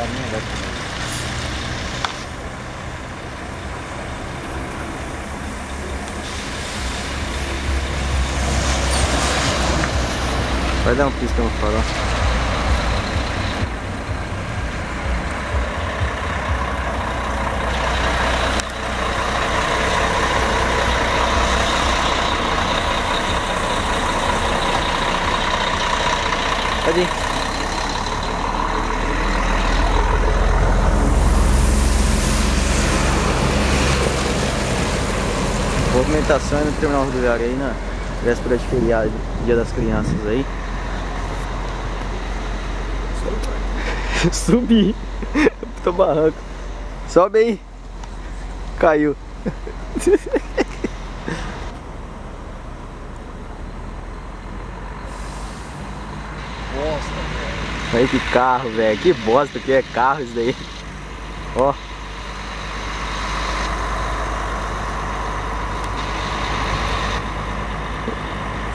nem vai comer. Vai dar um pisca no farol. Pode ir. Movimentação aí no terminal rodoviário aí na véspera de feriado, dia das crianças aí. Subi. Tô barranco. Sobe aí. Caiu. Bosta, Olha que carro, velho. Que bosta que é carro isso daí. Ó.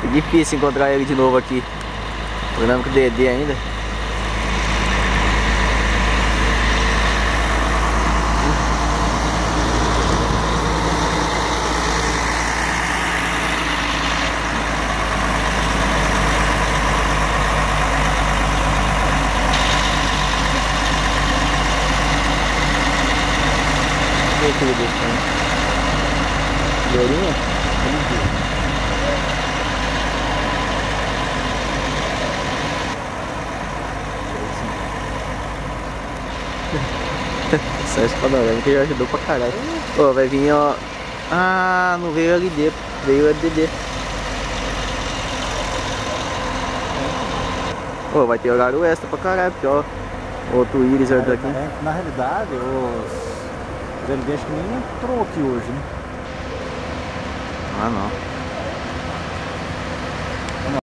É difícil encontrar ele de novo aqui. Andando com o DD ainda. Lourinha? Só esse panorama que já ajudou pra caralho. Ó, vai vir, ó. Ah, não veio LD, veio LDD. Ó, vai ter horário extra pra caralho, porque ó, outro Iris aqui. Na realidade, os LD acho que nem entrou aqui hoje, né? Ah, não.